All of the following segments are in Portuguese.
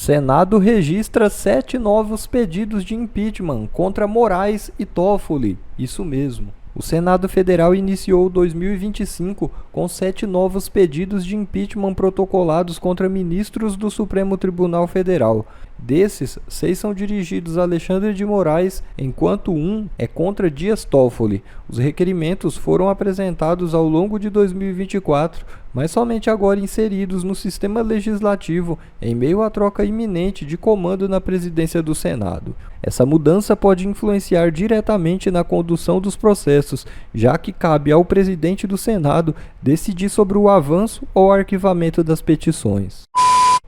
Senado registra 7 novos pedidos de impeachment contra Moraes e Toffoli. Isso mesmo. O Senado Federal iniciou 2025 com 7 novos pedidos de impeachment protocolados contra ministros do Supremo Tribunal Federal. Desses, 6 são dirigidos a Alexandre de Moraes, enquanto um é contra Dias Toffoli. Os requerimentos foram apresentados ao longo de 2024, mas somente agora inseridos no sistema legislativo, em meio à troca iminente de comando na presidência do Senado. Essa mudança pode influenciar diretamente na condução dos processos, já que cabe ao presidente do Senado decidir sobre o avanço ou arquivamento das petições.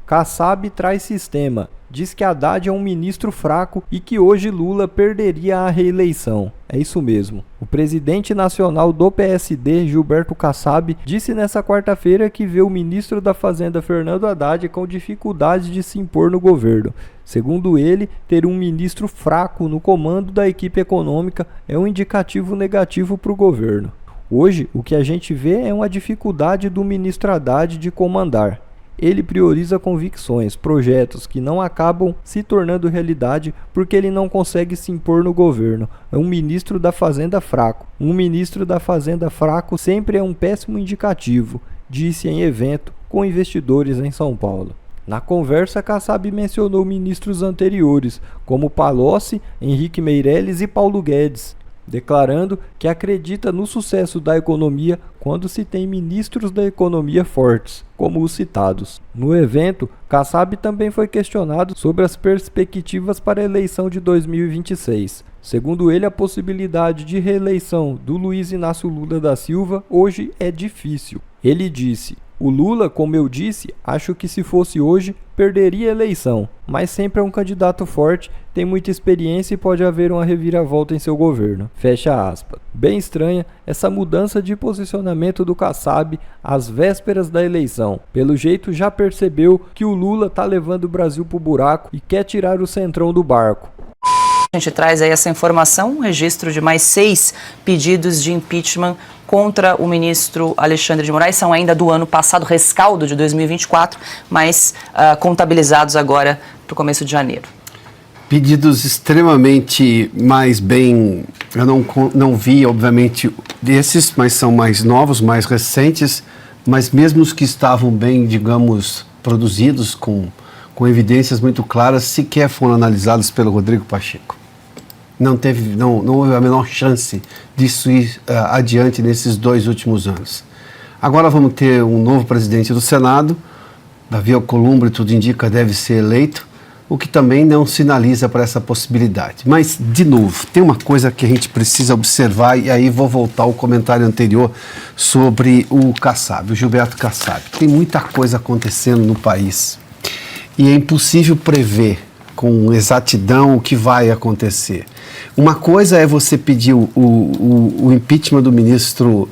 Kassab traz sistema. Diz que Haddad é um ministro fraco e que hoje Lula perderia a reeleição. É isso mesmo. O presidente nacional do PSD, Gilberto Kassab, disse nesta quarta-feira que vê o ministro da Fazenda, Fernando Haddad, com dificuldade de se impor no governo. Segundo ele, ter um ministro fraco no comando da equipe econômica é um indicativo negativo para o governo. Hoje, o que a gente vê é uma dificuldade do ministro Haddad de comandar. Ele prioriza convicções, projetos que não acabam se tornando realidade porque ele não consegue se impor no governo. É um ministro da Fazenda fraco. Um ministro da Fazenda fraco sempre é um péssimo indicativo, disse em evento com investidores em São Paulo. Na conversa, Kassab mencionou ministros anteriores, como Palocci, Henrique Meirelles e Paulo Guedes, declarando que acredita no sucesso da economia quando se tem ministros da economia fortes, como os citados. No evento, Kassab também foi questionado sobre as perspectivas para a eleição de 2026. Segundo ele, a possibilidade de reeleição do Luiz Inácio Lula da Silva hoje é difícil. Ele disse: "O Lula, como eu disse, acho que se fosse hoje, perderia a eleição, mas sempre é um candidato forte, tem muita experiência e pode haver uma reviravolta em seu governo." Fecha aspas. Bem estranha essa mudança de posicionamento do Kassab às vésperas da eleição. Pelo jeito já percebeu que o Lula tá levando o Brasil pro buraco e quer tirar o Centrão do barco. A gente traz aí essa informação, um registro de mais 6 pedidos de impeachment contra o ministro Alexandre de Moraes, são ainda do ano passado, rescaldo de 2024, mas contabilizados agora para o começo de janeiro. Pedidos extremamente mais bem, eu não vi obviamente desses, mas são mais novos, mais recentes, mas mesmo os que estavam bem, digamos, produzidos com evidências muito claras, sequer foram analisados pelo Rodrigo Pacheco. Não houve a menor chance disso ir adiante nesses 2 últimos anos. Agora vamos ter um novo presidente do Senado, Davi Alcolumbre, tudo indica, deve ser eleito, o que também não sinaliza para essa possibilidade. Mas, de novo, tem uma coisa que a gente precisa observar, e aí vou voltar ao comentário anterior sobre o Kassab, o Gilberto Kassab. Tem muita coisa acontecendo no país e é impossível prever com exatidão o que vai acontecer. Uma coisa é você pedir o impeachment do ministro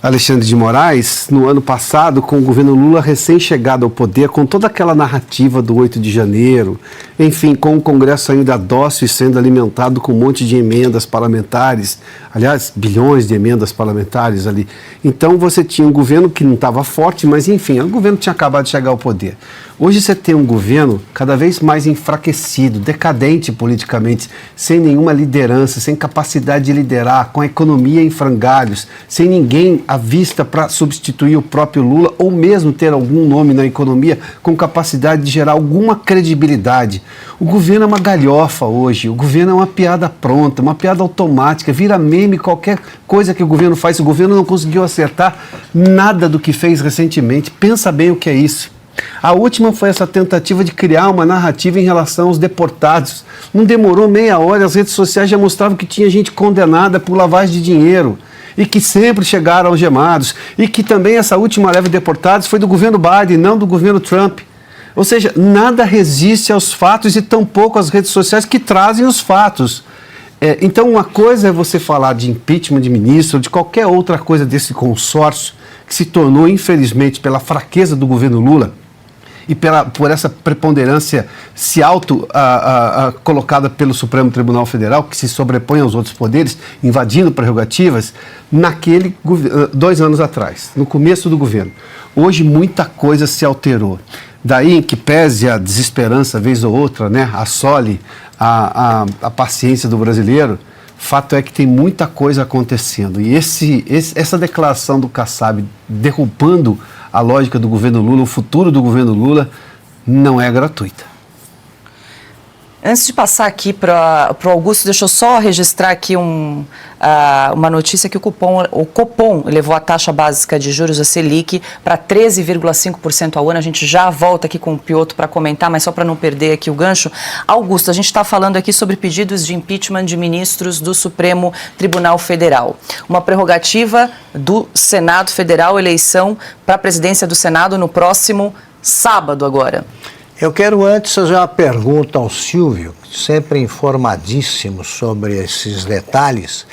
Alexandre de Moraes no ano passado, com o governo Lula recém-chegado ao poder, com toda aquela narrativa do 8 de janeiro, enfim, com o Congresso ainda dócil e sendo alimentado com um monte de emendas parlamentares, aliás, bilhões de emendas parlamentares ali. Então você tinha um governo que não estava forte, mas enfim, o governo tinha acabado de chegar ao poder. Hoje você tem um governo cada vez mais enfraquecido, decadente politicamente, sem nenhuma liderança, sem capacidade de liderar, com a economia em frangalhos, sem ninguém à vista para substituir o próprio Lula, ou mesmo ter algum nome na economia com capacidade de gerar alguma credibilidade. O governo é uma galhofa hoje, o governo é uma piada pronta, uma piada automática, vira meme qualquer coisa que o governo faz. O governo não conseguiu acertar nada do que fez recentemente. Pensa bem o que é isso. A última foi essa tentativa de criar uma narrativa em relação aos deportados. Não demorou meia hora, as redes sociais já mostravam que tinha gente condenada por lavagem de dinheiro e que sempre chegaram algemados, e que também essa última leva de deportados foi do governo Biden, não do governo Trump. Ou seja, nada resiste aos fatos e tampouco as redes sociais que trazem os fatos. Então, uma coisa é você falar de impeachment de ministro ou de qualquer outra coisa desse consórcio que se tornou, infelizmente, pela fraqueza do governo Lula e por essa preponderância colocada pelo Supremo Tribunal Federal, que se sobrepõe aos outros poderes, invadindo prerrogativas, 2 anos atrás, no começo do governo. Hoje muita coisa se alterou. Daí em que pese a desesperança, vez ou outra, né, assole a paciência do brasileiro, fato é que tem muita coisa acontecendo. E essa declaração do Kassab derrubando a lógica do governo Lula, o futuro do governo Lula, não é gratuita. Antes de passar aqui para o Augusto, deixa eu só registrar aqui uma notícia que o Copom elevou a taxa básica de juros, a Selic, para 13,5% ao ano. A gente já volta aqui com o Piotr para comentar, mas só para não perder aqui o gancho. Augusto, a gente está falando aqui sobre pedidos de impeachment de ministros do Supremo Tribunal Federal. Uma prerrogativa do Senado Federal, eleição para a presidência do Senado no próximo sábado agora. Eu quero antes fazer uma pergunta ao Silvio, sempre informadíssimo sobre esses detalhes,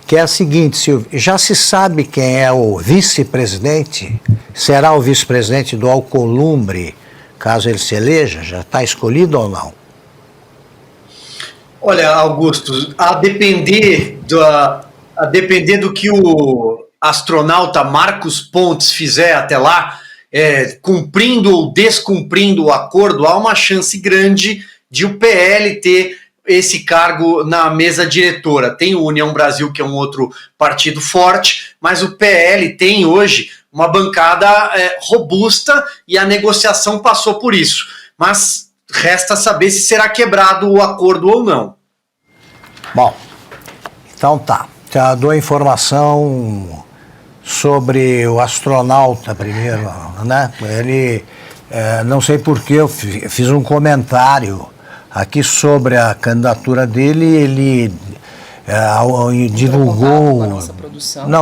que é a seguinte, Silvio, já se sabe quem é o vice-presidente? Será o vice-presidente do Alcolumbre, caso ele se eleja? Já está escolhido ou não? Olha, Augusto, a depender do que o astronauta Marcos Pontes fizer até lá, cumprindo ou descumprindo o acordo, há uma chance grande de o PL ter esse cargo na mesa diretora. Tem o União Brasil, que é um outro partido forte, mas o PL tem hoje uma bancada robusta e a negociação passou por isso. Mas resta saber se será quebrado o acordo ou não. Bom, então tá. Já dou a informação sobre o astronauta primeiro, né? Ele, não sei porquê, eu fiz um comentário aqui sobre a candidatura dele, ele divulgou,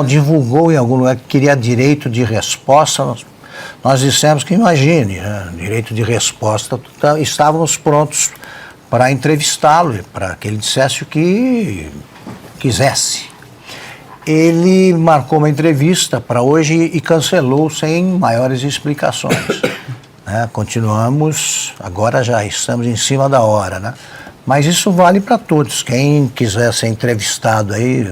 divulgou em algum lugar que queria direito de resposta. Nós dissemos que, imagine, direito de resposta, estávamos prontos para entrevistá-lo, para que ele dissesse o que quisesse. Ele marcou uma entrevista para hoje e cancelou sem maiores explicações. Né? Continuamos, agora já estamos em cima da hora, né? Mas isso vale para todos. Quem quiser ser entrevistado aí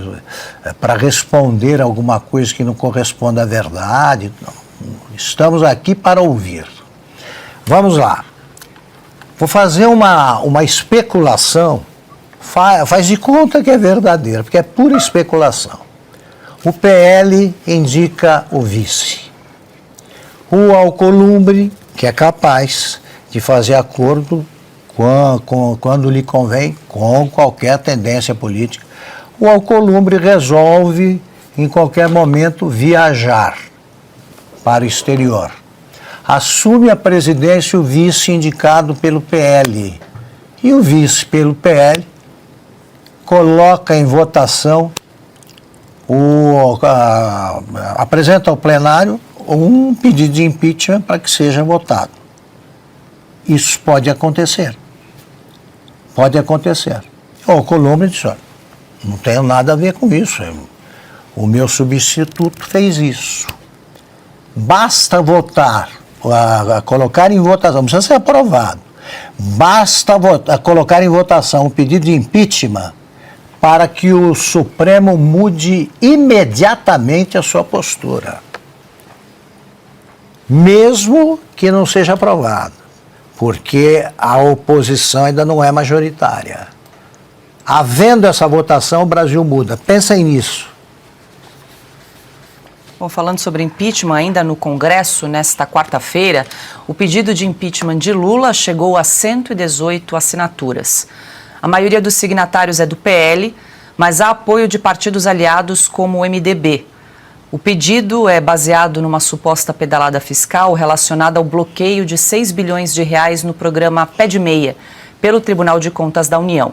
para responder alguma coisa que não corresponde à verdade, estamos aqui para ouvir. Vamos lá. Vou fazer uma especulação, faz de conta que é verdadeira, porque é pura especulação. O PL indica o vice. O Alcolumbre, que é capaz de fazer acordo quando lhe convém, com qualquer tendência política, o Alcolumbre resolve, em qualquer momento, viajar para o exterior. Assume a presidência o vice indicado pelo PL. E o vice pelo PL coloca em votação, apresenta ao plenário um pedido de impeachment para que seja votado. Isso pode acontecer. Pode acontecer. O Alcolumbre disse, olha, não tenho nada a ver com isso. O meu substituto fez isso. Basta votar, colocar em votação, não precisa ser aprovado. Basta colocar em votação o pedido de impeachment para que o Supremo mude imediatamente a sua postura, mesmo que não seja aprovado, porque a oposição ainda não é majoritária. Havendo essa votação, o Brasil muda. Pensem nisso. Bom, falando sobre impeachment, ainda no Congresso, nesta quarta-feira, o pedido de impeachment de Lula chegou a 118 assinaturas. A maioria dos signatários é do PL, mas há apoio de partidos aliados como o MDB. O pedido é baseado numa suposta pedalada fiscal relacionada ao bloqueio de 6 bilhões de reais no programa Pé de Meia, pelo Tribunal de Contas da União.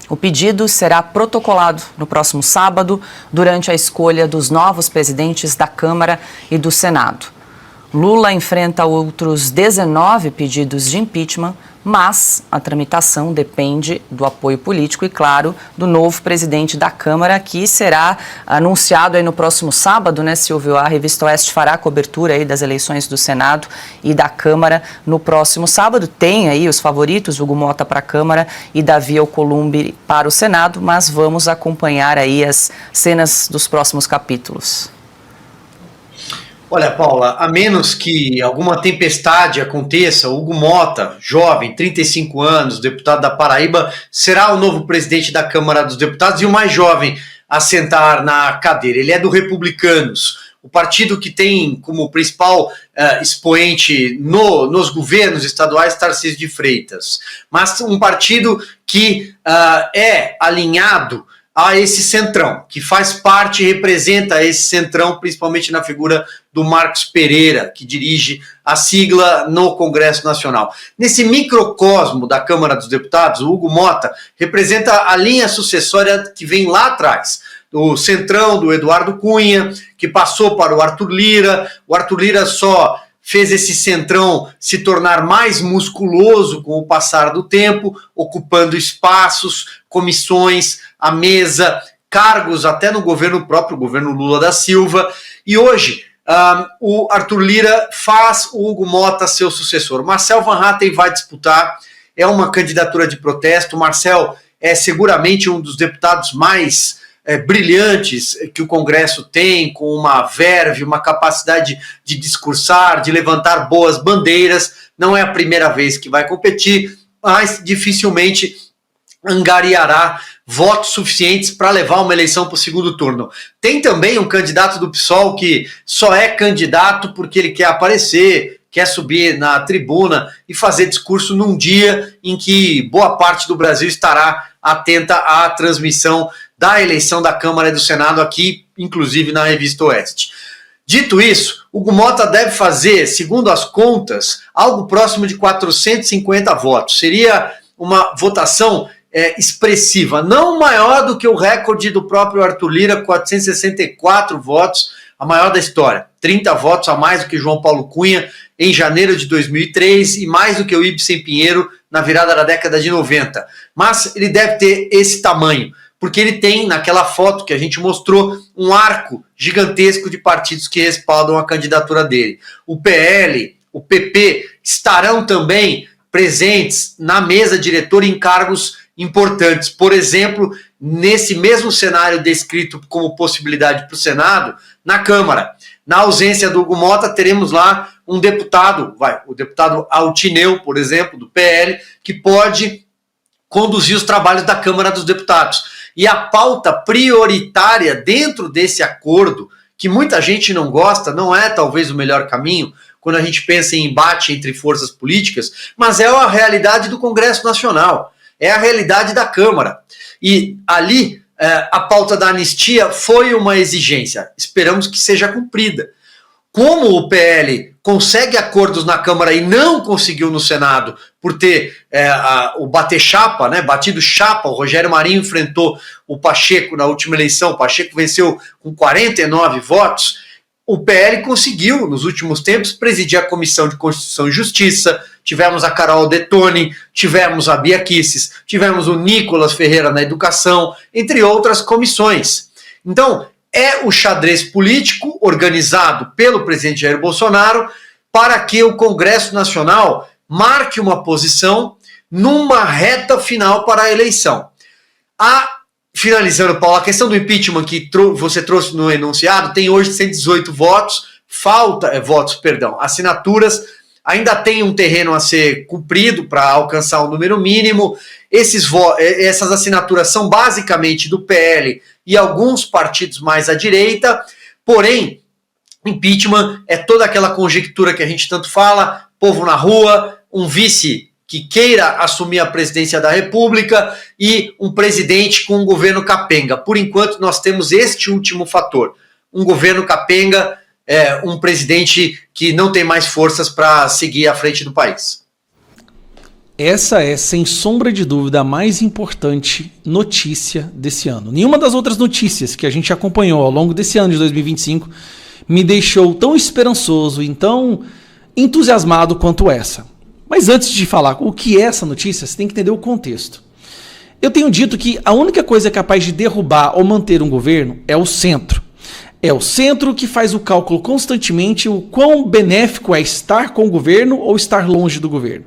O pedido será protocolado no próximo sábado, durante a escolha dos novos presidentes da Câmara e do Senado. Lula enfrenta outros 19 pedidos de impeachment, mas a tramitação depende do apoio político e, claro, do novo presidente da Câmara, que será anunciado aí no próximo sábado, né, Silvio? A Revista Oeste fará a cobertura aí das eleições do Senado e da Câmara no próximo sábado. Tem aí os favoritos, Hugo Mota para a Câmara e Davi Alcolumbre para o Senado, mas vamos acompanhar aí as cenas dos próximos capítulos. Olha, Paula, a menos que alguma tempestade aconteça, Hugo Mota, jovem, 35 anos, deputado da Paraíba, será o novo presidente da Câmara dos Deputados e o mais jovem a sentar na cadeira. Ele é do Republicanos, o partido que tem como principal expoente nos governos estaduais Tarcísio de Freitas, mas um partido que é alinhado a esse centrão, que faz parte e representa esse centrão, principalmente na figura do Marcos Pereira, que dirige a sigla no Congresso Nacional. Nesse microcosmo da Câmara dos Deputados, o Hugo Mota representa a linha sucessória que vem lá atrás, do centrão do Eduardo Cunha, que passou para o Arthur Lira. O Arthur Lira só fez esse centrão se tornar mais musculoso com o passar do tempo, ocupando espaços, comissões, a mesa, cargos até no governo próprio, governo Lula da Silva. E hoje, o Arthur Lira faz o Hugo Mota seu sucessor. Marcel Van Hatten vai disputar, é uma candidatura de protesto. Marcel é seguramente um dos deputados mais brilhantes que o Congresso tem, com uma verve, uma capacidade de discursar, de levantar boas bandeiras. Não é a primeira vez que vai competir, mas dificilmente angariará votos suficientes para levar uma eleição para o segundo turno. Tem também um candidato do PSOL que só é candidato porque ele quer aparecer, quer subir na tribuna e fazer discurso num dia em que boa parte do Brasil estará atenta à transmissão da eleição da Câmara e do Senado aqui, inclusive na Revista Oeste. Dito isso, Hugo Mota deve fazer, segundo as contas, algo próximo de 450 votos. Seria uma votação expressiva, não maior do que o recorde do próprio Arthur Lira, 464 votos, a maior da história. 30 votos a mais do que João Paulo Cunha em janeiro de 2003 e mais do que o Ibsen Pinheiro na virada da década de 90. Mas ele deve ter esse tamanho, porque ele tem, naquela foto que a gente mostrou, um arco gigantesco de partidos que respaldam a candidatura dele. O PL, o PP estarão também presentes na mesa diretora em cargos importantes. Por exemplo, nesse mesmo cenário descrito como possibilidade para o Senado, na Câmara. Na ausência do Hugo Mota, teremos lá um deputado, o deputado Altineu, por exemplo, do PL, que pode conduzir os trabalhos da Câmara dos Deputados. E a pauta prioritária dentro desse acordo, que muita gente não gosta, não é talvez o melhor caminho, quando a gente pensa em embate entre forças políticas, mas é a realidade do Congresso Nacional, é a realidade da Câmara. E ali, a pauta da anistia foi uma exigência, esperamos que seja cumprida. Como o PL consegue acordos na Câmara e não conseguiu no Senado por ter o bater chapa, né, batido chapa, o Rogério Marinho enfrentou o Pacheco na última eleição, o Pacheco venceu com 49 votos, o PL conseguiu, nos últimos tempos, presidir a Comissão de Constituição e Justiça, tivemos a Carol Detoni, tivemos a Bia Kicis, tivemos o Nicolas Ferreira na Educação, entre outras comissões. Então, é o xadrez político organizado pelo presidente Jair Bolsonaro para que o Congresso Nacional marque uma posição numa reta final para a eleição. Finalizando, Paulo, a questão do impeachment que você trouxe no enunciado tem hoje 118 votos, assinaturas, ainda tem um terreno a ser cumprido para alcançar um número mínimo. Essas assinaturas são basicamente do PL e alguns partidos mais à direita, porém, impeachment é toda aquela conjectura que a gente tanto fala, povo na rua, um vice que queira assumir a presidência da República e um presidente com um governo capenga. Por enquanto, nós temos este último fator, um governo capenga, um presidente que não tem mais forças para seguir à frente do país. Essa é, sem sombra de dúvida, a mais importante notícia desse ano. Nenhuma das outras notícias que a gente acompanhou ao longo desse ano de 2025 me deixou tão esperançoso e tão entusiasmado quanto essa. Mas antes de falar o que é essa notícia, você tem que entender o contexto. Eu tenho dito que a única coisa capaz de derrubar ou manter um governo é o centro. É o centro que faz o cálculo constantemente o quão benéfico é estar com o governo ou estar longe do governo.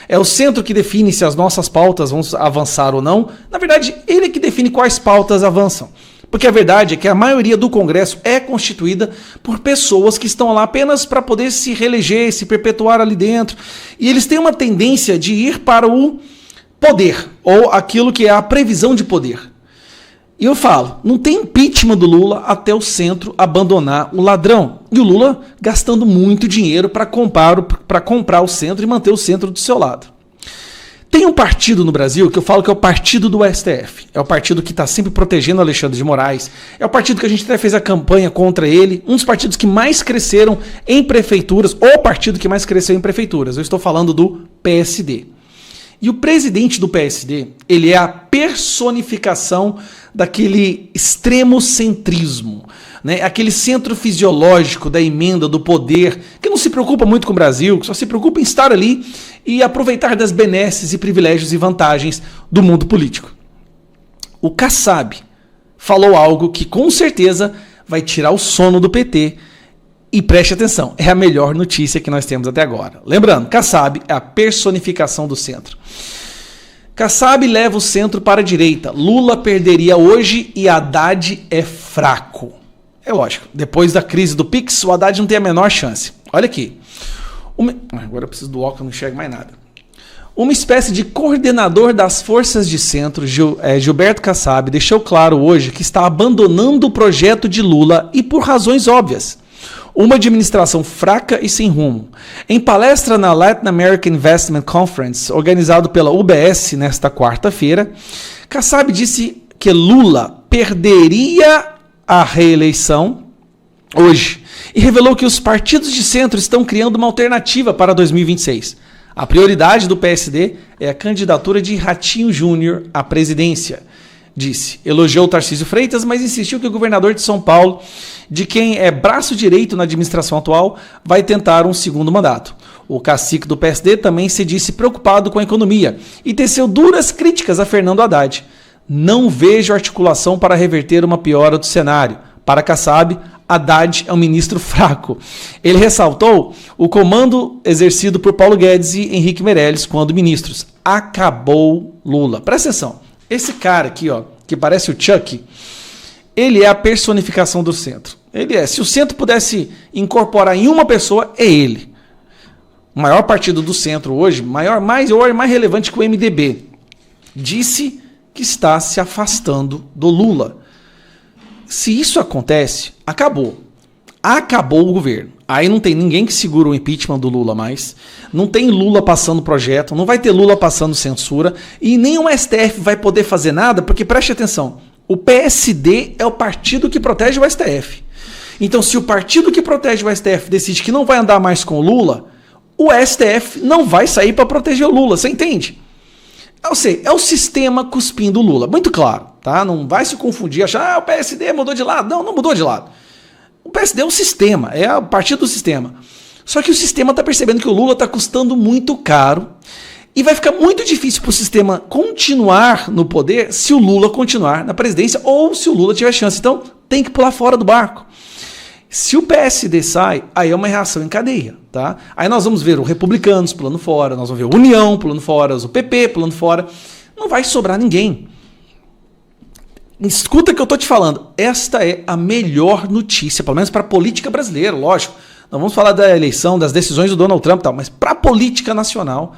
É o centro que define se as nossas pautas vão avançar ou não. Na verdade, ele é que define quais pautas avançam. Porque a verdade é que a maioria do Congresso é constituída por pessoas que estão lá apenas para poder se reeleger, se perpetuar ali dentro. E eles têm uma tendência de ir para o poder, ou aquilo que é a previsão de poder. E eu falo, não tem impeachment do Lula até o centro abandonar o ladrão. E o Lula gastando muito dinheiro para comprar o centro e manter o centro do seu lado. Tem um partido no Brasil que eu falo que é o partido do STF. É o partido que está sempre protegendo Alexandre de Moraes. É o partido que a gente até fez a campanha contra ele. Um dos partidos que mais cresceram em prefeituras. O partido que mais cresceu em prefeituras. Eu estou falando do PSD. E o presidente do PSD, ele é a personificação daquele extremo centrismo, né? Aquele centro fisiológico da emenda do poder, que não se preocupa muito com o Brasil, que só se preocupa em estar ali e aproveitar das benesses e privilégios e vantagens do mundo político. O Kassab falou algo que com certeza vai tirar o sono do PT. E preste atenção, é a melhor notícia que nós temos até agora. Lembrando, Kassab é a personificação do centro. Kassab leva o centro para a direita. Lula perderia hoje e Haddad é fraco. É lógico, depois da crise do Pix, o Haddad não tem a menor chance. Olha aqui. Agora eu preciso do óculos, não enxergo mais nada. Uma espécie de coordenador das forças de centro, Gilberto Kassab, deixou claro hoje que está abandonando o projeto de Lula e por razões óbvias. Uma administração fraca e sem rumo. Em palestra na Latin American Investment Conference, organizado pela UBS nesta quarta-feira, Kassab disse que Lula perderia a reeleição hoje e revelou que os partidos de centro estão criando uma alternativa para 2026. A prioridade do PSD é a candidatura de Ratinho Júnior à presidência, disse. Elogiou Tarcísio Freitas, mas insistiu que o governador de São Paulo, de quem é braço direito na administração atual, vai tentar um segundo mandato. O cacique do PSD também se disse preocupado com a economia e teceu duras críticas a Fernando Haddad. Não vejo articulação para reverter uma piora do cenário. Para Kassab, Haddad é um ministro fraco. Ele ressaltou o comando exercido por Paulo Guedes e Henrique Meirelles quando ministros. Acabou Lula. Presta atenção. Esse cara aqui, ó, que parece o Chuck, ele é a personificação do centro. Ele é. Se o centro pudesse incorporar em uma pessoa, é ele. O maior partido do centro hoje, mais relevante que o MDB, disse que está se afastando do Lula. Se isso acontece, acabou. Acabou o governo. Aí não tem ninguém que segura o impeachment do Lula mais. Não tem Lula passando projeto. Não vai ter Lula passando censura. E nem o STF vai poder fazer nada, porque preste atenção. O PSD é o partido que protege o STF. Então, se o partido que protege o STF decide que não vai andar mais com o Lula, o STF não vai sair para proteger o Lula. Você entende? É o sistema cuspindo o Lula. Muito claro, tá? Não vai se confundir, achar o PSD mudou de lado. Não mudou de lado. O PSD é o sistema, é a partir do sistema. Só que o sistema está percebendo que o Lula está custando muito caro e vai ficar muito difícil para o sistema continuar no poder se o Lula continuar na presidência ou se o Lula tiver chance. Então tem que pular fora do barco. Se o PSD sai, aí é uma reação em cadeia, tá? Aí nós vamos ver os republicanos pulando fora, nós vamos ver a União pulando fora, o PP pulando fora. Não vai sobrar ninguém. Escuta o que eu estou te falando. Esta é a melhor notícia, pelo menos para a política brasileira, lógico. Não vamos falar da eleição, das decisões do Donald Trump e tal, mas para a política nacional,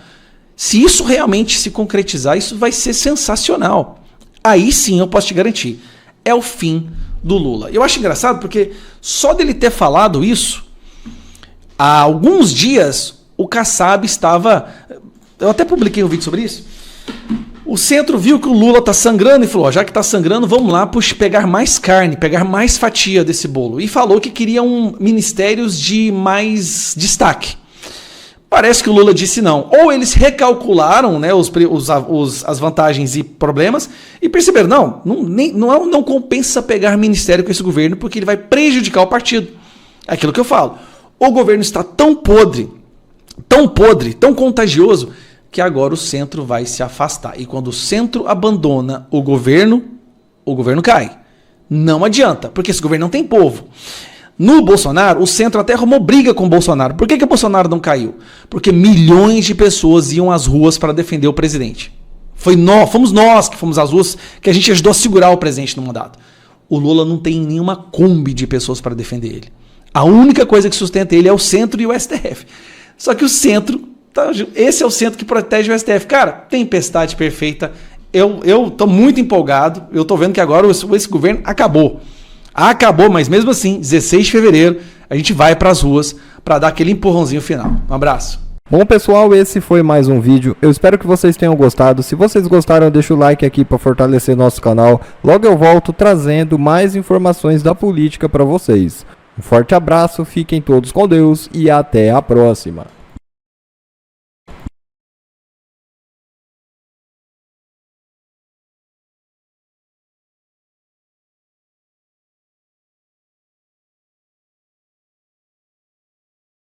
se isso realmente se concretizar, isso vai ser sensacional. Aí sim eu posso te garantir, é o fim do Lula. Eu acho engraçado porque só dele ter falado isso, há alguns dias o Kassab estava... Eu até publiquei um vídeo sobre isso. O centro viu que o Lula está sangrando e falou, ó, já que está sangrando, vamos lá pegar mais carne, pegar mais fatia desse bolo. E falou que queriam ministérios de mais destaque. Parece que o Lula disse não. Ou eles recalcularam, né, as vantagens e problemas e perceberam, não compensa pegar ministério com esse governo porque ele vai prejudicar o partido. É aquilo que eu falo. O governo está tão podre, tão contagioso, que agora o centro vai se afastar. E quando o centro abandona o governo cai. Não adianta, porque esse governo não tem povo. No Bolsonaro, o centro até arrumou briga com o Bolsonaro. Por que o Bolsonaro não caiu? Porque milhões de pessoas iam às ruas para defender o presidente. Fomos nós que fomos às ruas, que a gente ajudou a segurar o presidente no mandato. o Lula não tem nenhuma Kombi de pessoas para defender ele. A única coisa que sustenta ele é o centro e o STF. Só que o centro, esse é o centro que protege o STF. Cara, tempestade perfeita. Eu tô muito empolgado. Eu tô vendo que agora esse governo acabou. Acabou, mas mesmo assim, 16 de fevereiro, a gente vai para as ruas para dar aquele empurrãozinho final. Um abraço. Bom, pessoal, esse foi mais um vídeo. Eu espero que vocês tenham gostado. Se vocês gostaram, deixa o like aqui para fortalecer nosso canal. Logo eu volto trazendo mais informações da política para vocês. Um forte abraço, fiquem todos com Deus e até a próxima.